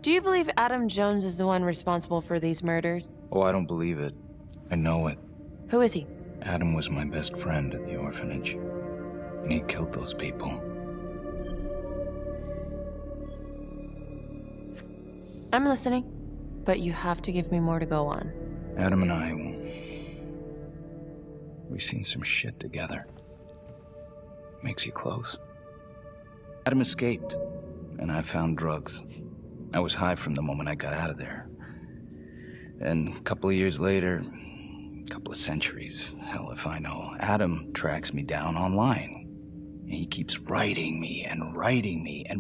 Do you believe Adam Jones is the one responsible for these murders? Oh, I don't believe it. I know it. Who is he? Adam was my best friend at the orphanage, and he killed those people. I'm listening, but you have to give me more to go on. Adam and I, we've seen some shit together. Makes you close. Adam escaped, and I found drugs. I was high from the moment I got out of there. And a couple of years later, a couple of centuries, hell if I know, Adam tracks me down online. And he keeps writing me and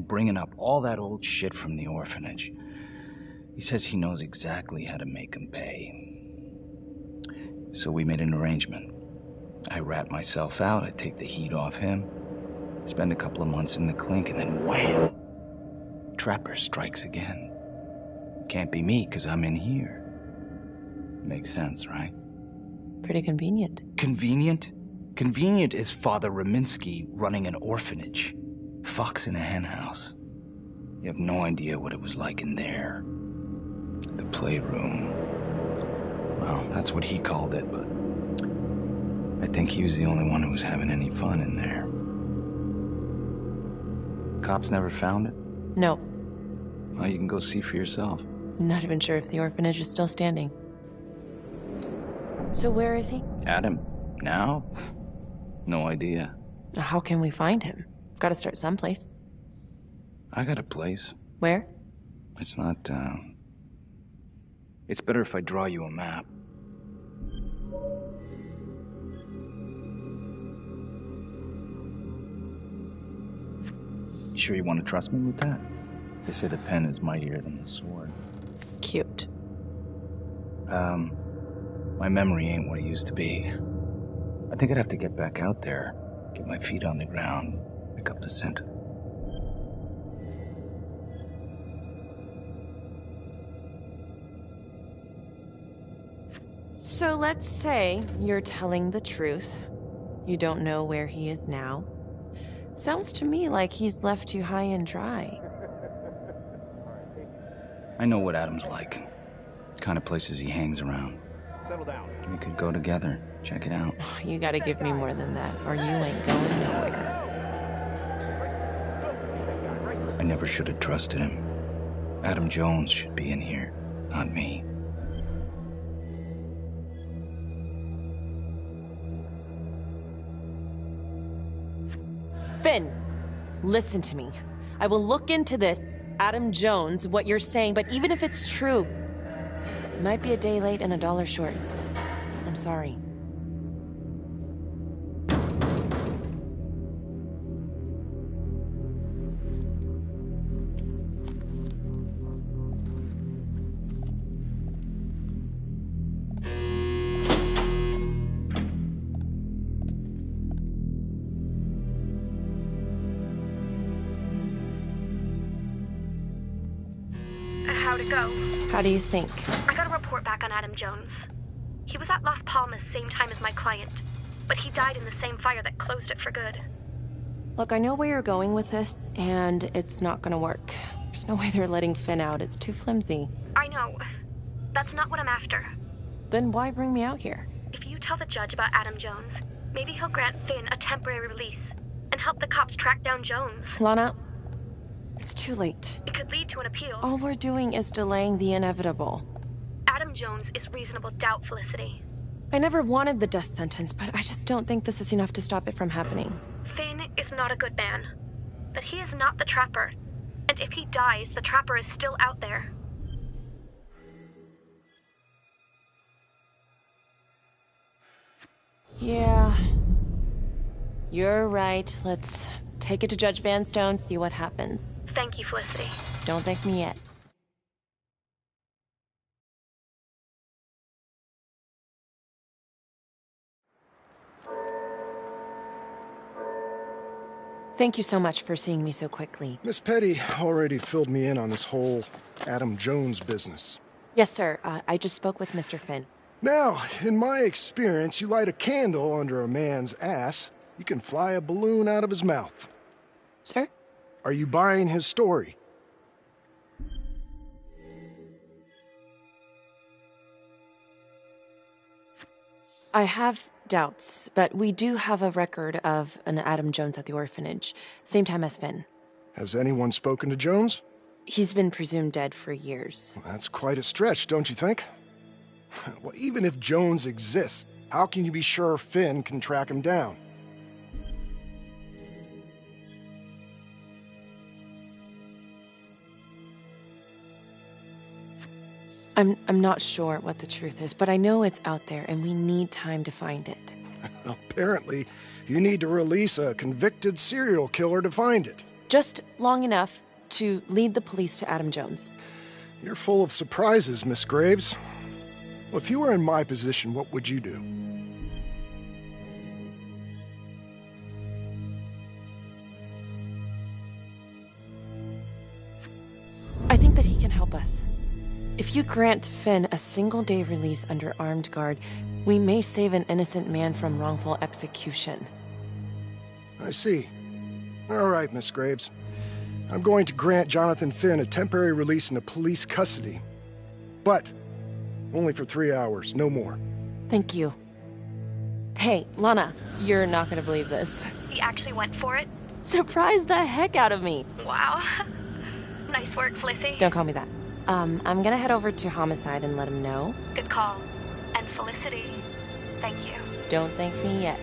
bringing up all that old shit from the orphanage. He says he knows exactly how to make him pay. So we made an arrangement. I rat myself out, I take the heat off him, spend a couple of months in the clink, and then wham! Trapper strikes again. Can't be me, 'cause I'm in here. Makes sense, right? Pretty convenient. Convenient? Convenient is Father Raminsky running an orphanage. Fox in a henhouse. You have no idea what it was like in there. The playroom. Well, that's what he called it, but I think he was the only one who was having any fun in there. Cops never found it? No. Well, you can go see for yourself. I'm not even sure if the orphanage is still standing. So where is he? Adam? Now? No idea. How can we find him? Gotta start someplace. I got a place. Where? It's not, It's better if I draw you a map. You sure you want to trust me with that? They say the pen is mightier than the sword. Cute. My memory ain't what it used to be. I think I'd have to get back out there, get my feet on the ground, pick up the scent. So let's say you're telling the truth. You don't know where he is now. Sounds to me like he's left you high and dry. I know what Adam's like. The kind of places he hangs around. Settle down. We could go together. Check it out. You gotta give me more than that, or you ain't going nowhere. I never should have trusted him. Adam Jones should be in here, not me. Finn, listen to me. I will look into this, Adam Jones, what you're saying, but even if it's true, it might be a day late and $1 short. I'm sorry. How'd it go? How do you think? I got a report back on Adam Jones. He was at Las Palmas same time as my client, but he died in the same fire that closed it for good. Look, I know where you're going with this, and it's not gonna work. There's no way they're letting Finn out. It's too flimsy. I know. That's not what I'm after. Then why bring me out here? If you tell the judge about Adam Jones, maybe he'll grant Finn a temporary release and help the cops track down Jones. Lana, it's too late. It could lead to an appeal. All we're doing is delaying the inevitable. Adam Jones is reasonable doubt, Felicity. I never wanted the death sentence, but I just don't think this is enough to stop it from happening. Finn is not a good man, but he is not the Trapper. And if he dies, the Trapper is still out there. Yeah. You're right. Let's take it to Judge Vanstone, see what happens. Thank you, Felicity. Don't thank me yet. Thank you so much for seeing me so quickly. Miss Petty already filled me in on this whole Adam Jones business. Yes, sir. I just spoke with Mr. Finn. Now, in my experience, you light a candle under a man's ass, you can fly a balloon out of his mouth. Sir? Are you buying his story? I have doubts, but we do have a record of an Adam Jones at the orphanage, same time as Finn. Has anyone spoken to Jones? He's been presumed dead for years. Well, that's quite a stretch, don't you think? Well, even if Jones exists, how can you be sure Finn can track him down? I'm not sure what the truth is, but I know it's out there and we need time to find it. Apparently, you need to release a convicted serial killer to find it. Just long enough to lead the police to Adam Jones. You're full of surprises, Miss Graves. Well, if you were in my position, what would you do? I think that he can help us. If you grant Finn a single-day release under armed guard, we may save an innocent man from wrongful execution. I see. All right, Miss Graves. I'm going to grant Jonathan Finn a temporary release into police custody. But only for 3 hours, no more. Thank you. Hey, Lana, you're not gonna believe this. He actually went for it? Surprised the heck out of me. Wow. Nice work, Flissy. Don't call me that. I'm gonna head over to Homicide and let him know. Good call. And Felicity, thank you. Don't thank me yet.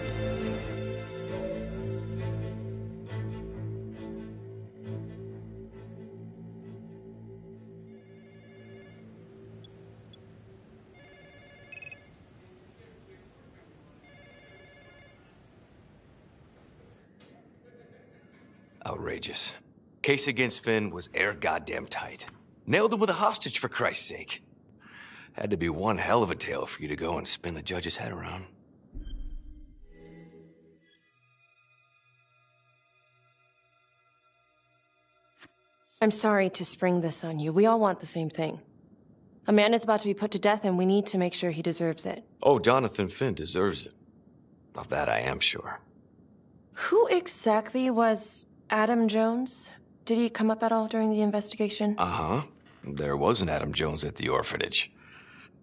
Outrageous. Case against Finn was air goddamn tight. Nailed him with a hostage, for Christ's sake. Had to be one hell of a tale for you to go and spin the judge's head around. I'm sorry to spring this on you. We all want the same thing. A man is about to be put to death, and we need to make sure he deserves it. Oh, Jonathan Finn deserves it. Of that I am sure. Who exactly was Adam Jones? Did he come up at all during the investigation? Uh-huh. There was an Adam Jones at the orphanage.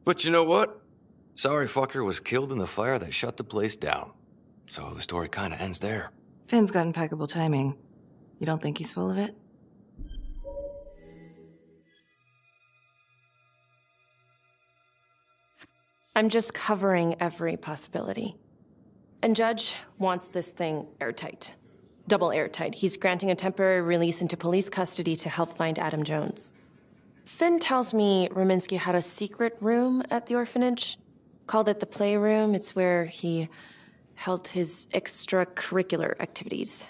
But you know what? Sorry fucker was killed in the fire that shut the place down. So the story kind of ends there. Finn's got impeccable timing. You don't think he's full of it? I'm just covering every possibility. And Judge wants this thing airtight. Double airtight. He's granting a temporary release into police custody to help find Adam Jones. Finn tells me Rominsky had a secret room at the orphanage. Called it the playroom. It's where he held his extracurricular activities.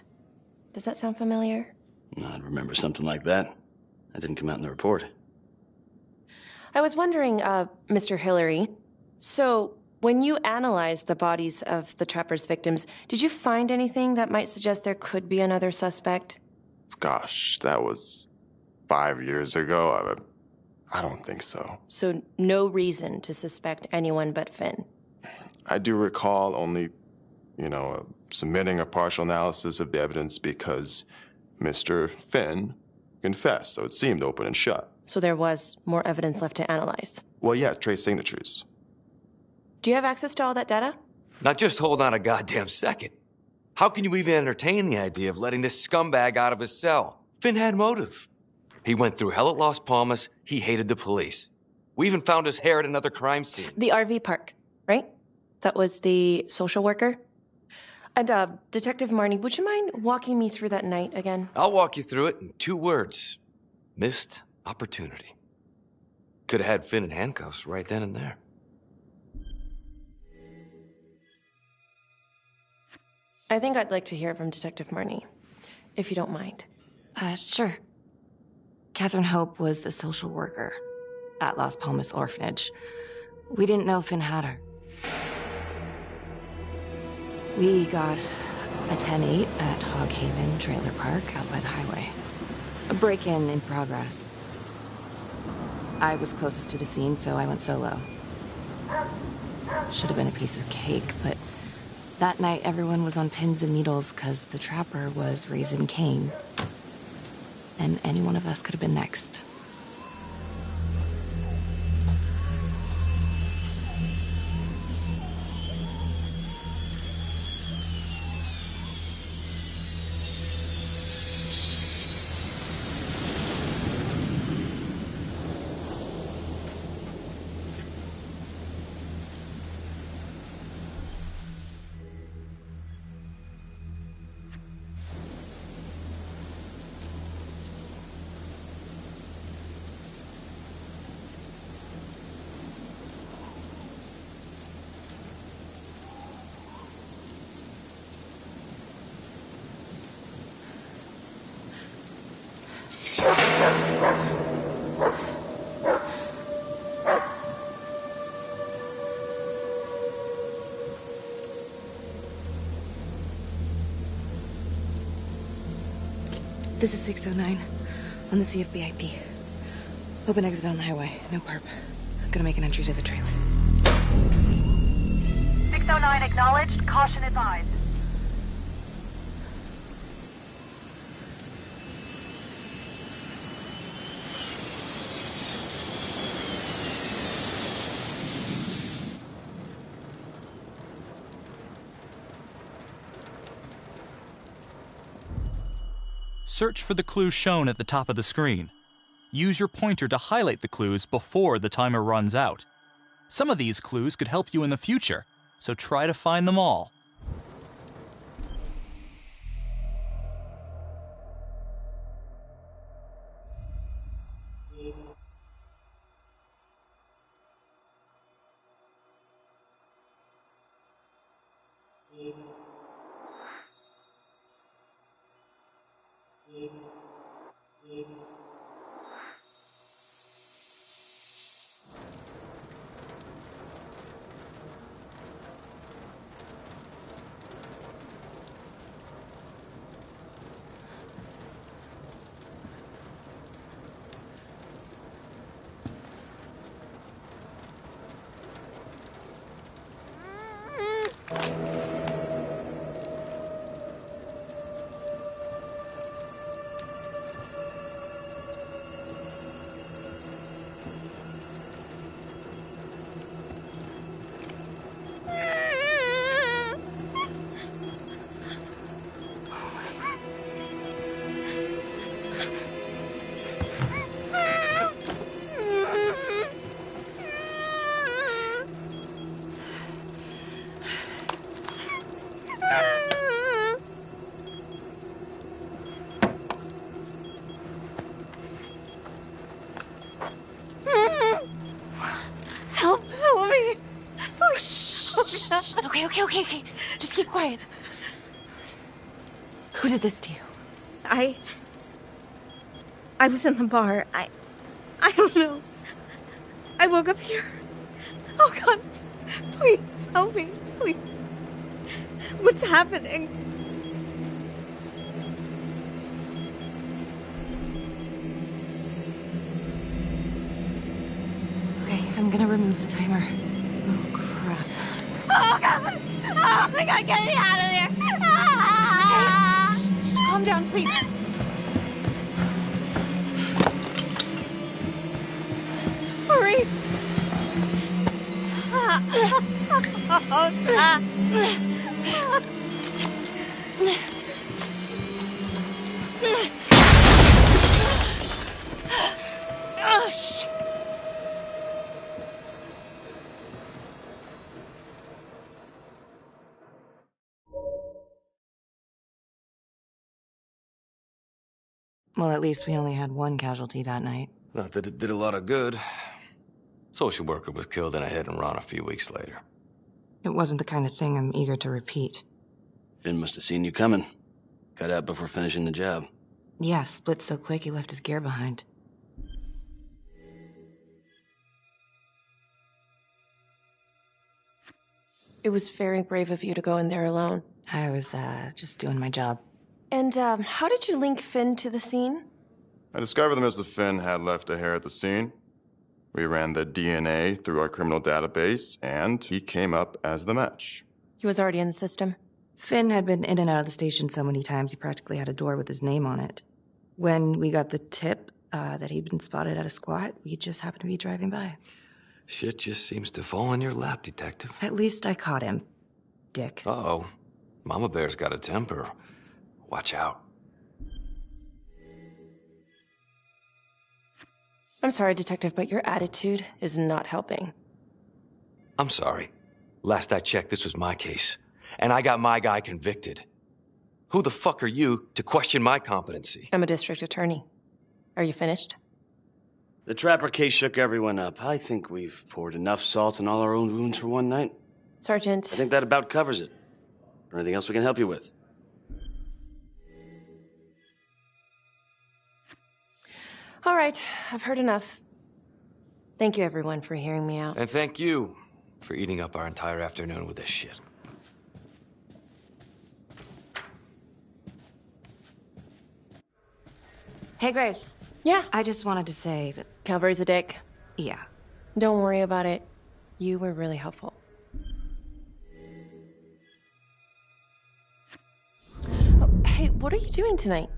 Does that sound familiar? I'd remember something like that. That didn't come out in the report. I was wondering, Mr. Hillary, so when you analyzed the bodies of the Trapper's victims, did you find anything that might suggest there could be another suspect? Gosh, that was 5 years ago. I don't think so. So no reason to suspect anyone but Finn? I do recall only, submitting a partial analysis of the evidence because Mr. Finn confessed, so it seemed open and shut. So there was more evidence left to analyze? Well, yeah, trace signatures. Do you have access to all that data? Now just hold on a goddamn second. How can you even entertain the idea of letting this scumbag out of his cell? Finn had motive. He went through hell at Las Palmas. He hated the police. We even found his hair at another crime scene. The RV park, right? That was the social worker? And, Detective Marnie, would you mind walking me through that night again? I'll walk you through it in 2 words. Missed opportunity. Could have had Finn in handcuffs right then and there. I think I'd like to hear from Detective Marnie, if you don't mind. Sure. Catherine Hope was a social worker at Las Palmas Orphanage. We didn't know Finn had her. We got a 10-8 at Hog Haven Trailer Park out by the highway. A break-in in progress. I was closest to the scene, so I went solo. Should have been a piece of cake, but that night everyone was on pins and needles because the Trapper was raising Cain. And any one of us could have been next. This is 609 on the CFB IP. Open exit on the highway. No perp. Gonna make an entry to the trailer. 609 acknowledged. Caution advised. Search for the clues shown at the top of the screen. Use your pointer to highlight the clues before the timer runs out. Some of these clues could help you in the future, so try to find them all. Help me. Okay. Just keep quiet. Who did this to you? I was in the bar. I don't know. I woke up here. Oh God, please help me, please. What's happening? Okay, I'm gonna remove the timer. Oh, crap. Oh God! Oh my God, get me out of there! Shh, calm down, please. Hurry! Oh, shit. Well, at least we only had one casualty that night. Not that it did a lot of good. Social worker was killed in a hit and run a few weeks later. It wasn't the kind of thing I'm eager to repeat. Finn must have seen you coming. Got out before finishing the job. Yeah, split so quick he left his gear behind. It was very brave of you to go in there alone. I was, just doing my job. And, how did you link Finn to the scene? I discovered that Mr. Finn had left a hair at the scene. We ran the DNA through our criminal database, and he came up as the match. He was already in the system. Finn had been in and out of the station so many times he practically had a door with his name on it. When we got the tip that he'd been spotted at a squat, we just happened to be driving by. Shit just seems to fall in your lap, Detective. At least I caught him, dick. Uh-oh. Mama Bear's got a temper. Watch out. I'm sorry, Detective, but your attitude is not helping. I'm sorry. Last I checked, this was my case. And I got my guy convicted. Who the fuck are you to question my competency? I'm a district attorney. Are you finished? The Trapper case shook everyone up. I think we've poured enough salt on all our own wounds for one night. Sergeant. I think that about covers it. Or anything else we can help you with? All right, I've heard enough. Thank you, everyone, for hearing me out. And thank you for eating up our entire afternoon with this shit. Hey, Graves. Yeah. I just wanted to say that... Calvary's a dick. Yeah. Don't worry about it. You were really helpful. Oh, hey, what are you doing tonight?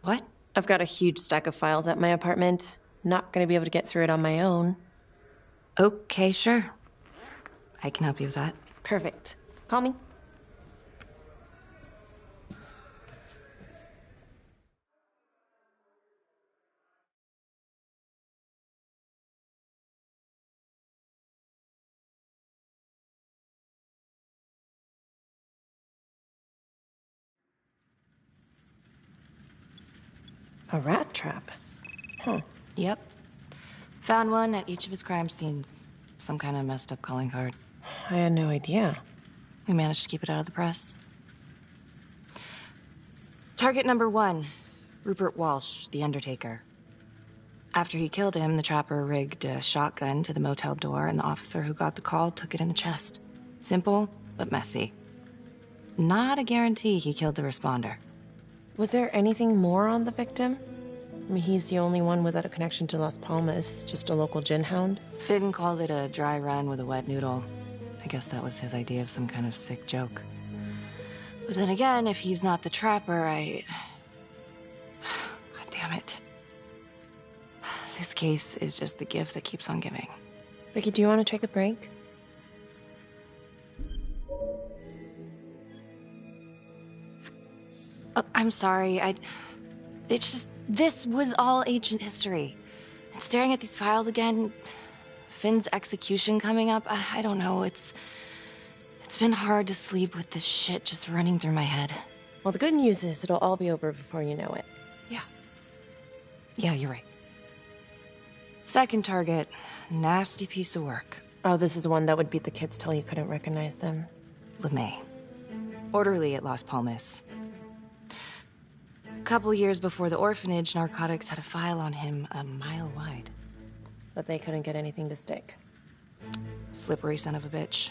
What? I've got a huge stack of files at my apartment. Not gonna be able to get through it on my own. Okay, sure. I can help you with that. Perfect. Call me. A rat trap? Huh. Yep. Found one at each of his crime scenes. Some kind of messed up calling card. I had no idea. We managed to keep it out of the press. Target number 1, Rupert Walsh, the Undertaker. After he killed him, the trapper rigged a shotgun to the motel door, and the officer who got the call took it in the chest. Simple, but messy. Not a guarantee he killed the responder. Was there anything more on the victim? I mean, he's the only one without a connection to Las Palmas, just a local gin hound. Finn called it a dry run with a wet noodle. I guess that was his idea of some kind of sick joke. But then again, if he's not the trapper, God damn it. This case is just the gift that keeps on giving. Ricky, do you want to take a break? Oh, I'm sorry, it's just, this was all ancient history. And staring at these files again, Finn's execution coming up, I don't know, it's been hard to sleep with this shit just running through my head. Well, the good news is it'll all be over before you know it. Yeah, you're right. Second target, nasty piece of work. Oh, this is the one that would beat the kids till you couldn't recognize them. LeMay. Orderly at Las Palmas. A couple years before the orphanage, narcotics had a file on him a mile wide. But they couldn't get anything to stick. Slippery son of a bitch.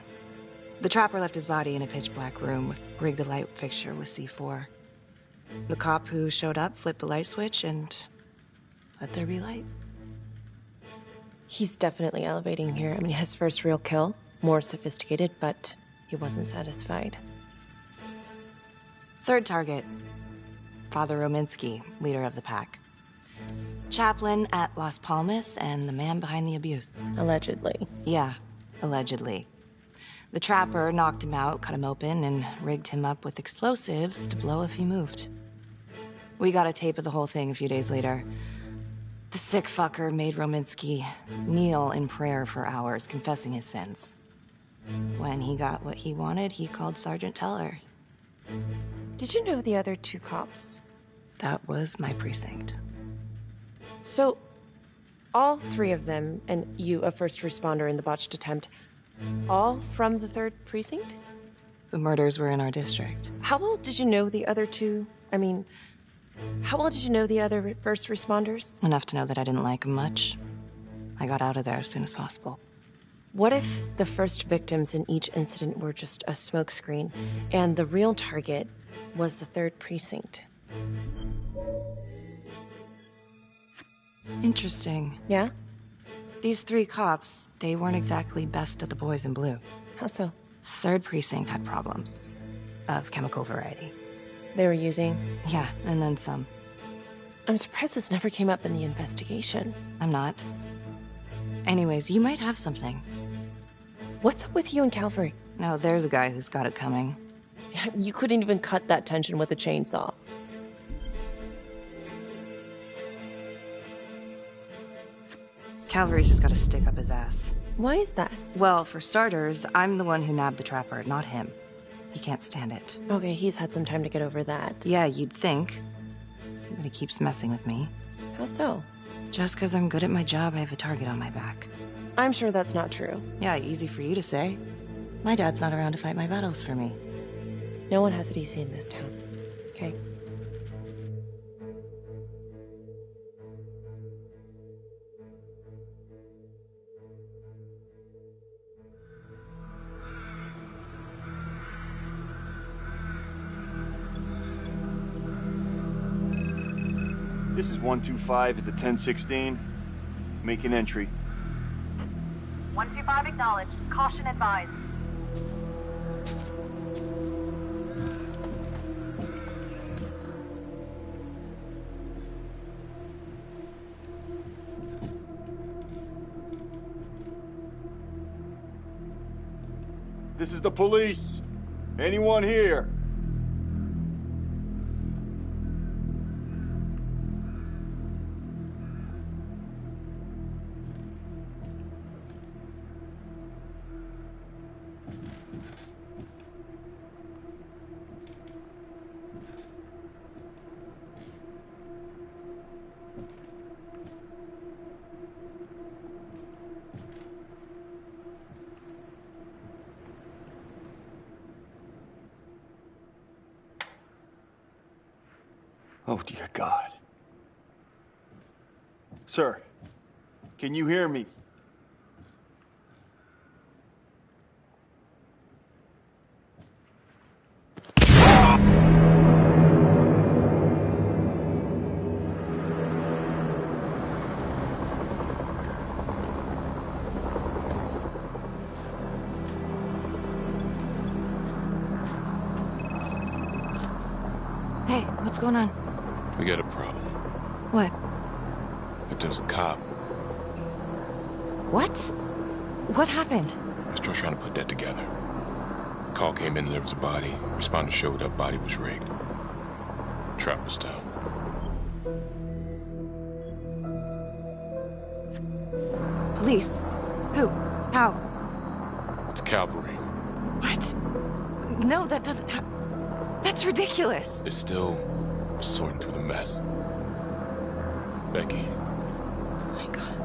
The trapper left his body in a pitch-black room, rigged the light fixture with C4. The cop who showed up flipped the light switch and let there be light. He's definitely elevating here. I mean, his first real kill, more sophisticated, but he wasn't satisfied. Third target, Father Rominsky, leader of the pack. Chaplain at Las Palmas and the man behind the abuse. Allegedly. Yeah, allegedly. The trapper knocked him out, cut him open, and rigged him up with explosives to blow if he moved. We got a tape of the whole thing a few days later. The sick fucker made Rominsky kneel in prayer for hours, confessing his sins. When he got what he wanted, he called Sergeant Teller. Did you know the other two cops? That was my precinct. So, all three of them, and you, a first responder in the botched attempt, all from the 3rd precinct? The murders were in our district. How well did you know the other two? I mean, how well did you know the other first responders? Enough to know that I didn't like them much. I got out of there as soon as possible. What if the first victims in each incident were just a smokescreen, and the real target was the 3rd precinct? Interesting. Yeah? These 3 cops, they weren't exactly best of the boys in blue. How so? 3rd precinct had problems. Of chemical variety. They were using? Yeah, and then some. I'm surprised this never came up in the investigation. I'm not. Anyways, you might have something. What's up with you and Calvary? No, there's a guy who's got it coming. You couldn't even cut that tension with a chainsaw. Calvary's just gotta stick up his ass. Why is that? Well, for starters, I'm the one who nabbed the trapper, not him. He can't stand it. Okay, he's had some time to get over that. Yeah, you'd think. But he keeps messing with me. How so? Just because I'm good at my job, I have a target on my back. I'm sure that's not true. Yeah, easy for you to say. My dad's not around to fight my battles for me. No one has it easy in this town. Okay? This is 125 at the 1016. Make an entry. 125 acknowledged. Caution advised. This is the police. Anyone here? Oh, dear God. Sir, can you hear me? Hey, what's going on? We got a problem. What? Victim's a cop. What? What happened? I was still trying to put that together. Call came in and there was a body. Responder showed up, body was rigged. Trap was down. Police? Who? How? It's cavalry. What? No, that doesn't that's ridiculous. They're still sorting through the mess. Becky. Oh my God.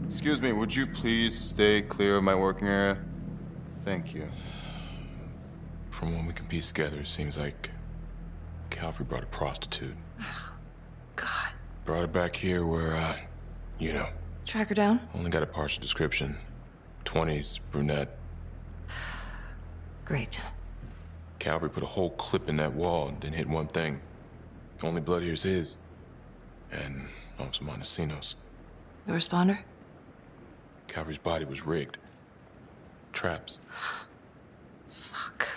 Excuse me, would you please stay clear of my working area? Thank you. From what we can piece together, it seems like Calvary brought a prostitute. God. Brought her back here where, you know. Track her down? Only got a partial description. 20s, brunette. Great. Calvary put a whole clip in that wall and didn't hit one thing. Only blood here's his. And Officer Montesinos. The responder? Calvary's body was rigged. Traps. Fuck.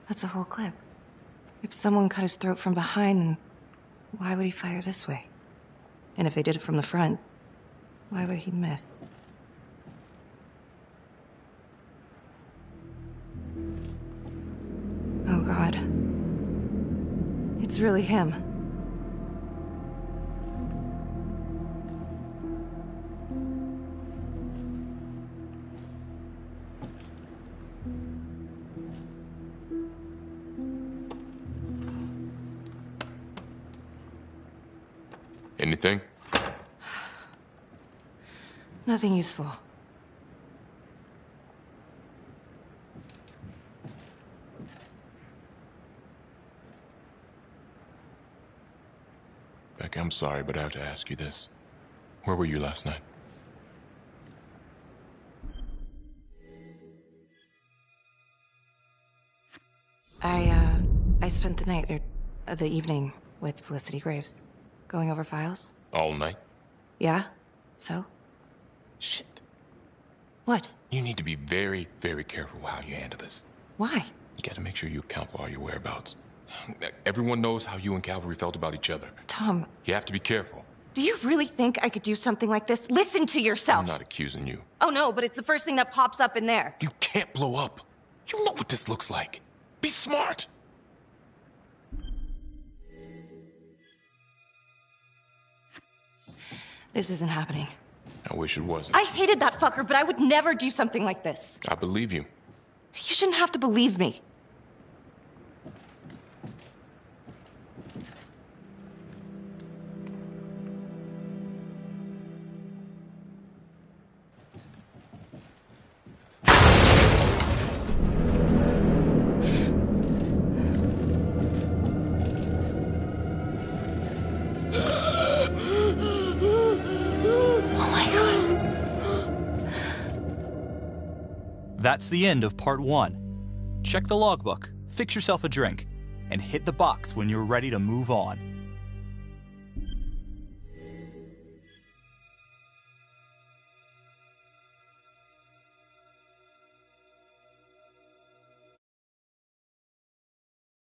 That's a whole clip. If someone cut his throat from behind, then why would he fire this way? And if they did it from the front, why would he miss? Oh, God. It's really him. Anything? Nothing useful. Becky, I'm sorry, but I have to ask you this. Where were you last night? I spent the night, or the evening, with Felicity Graves. Going over files? All night? Yeah? So? Shit. What? You need to be very, very careful how you handle this. Why? You gotta make sure you account for all your whereabouts. Everyone knows how you and Calvary felt about each other. Tom. You have to be careful. Do you really think I could do something like this? Listen to yourself. I'm not accusing you. Oh no, but it's the first thing that pops up in there. You can't blow up. You know what this looks like. Be smart. This isn't happening. I wish it wasn't. I hated that fucker, but I would never do something like this. I believe you. You shouldn't have to believe me. That's the end of part 1. Check the logbook, fix yourself a drink, and hit the box when you're ready to move on.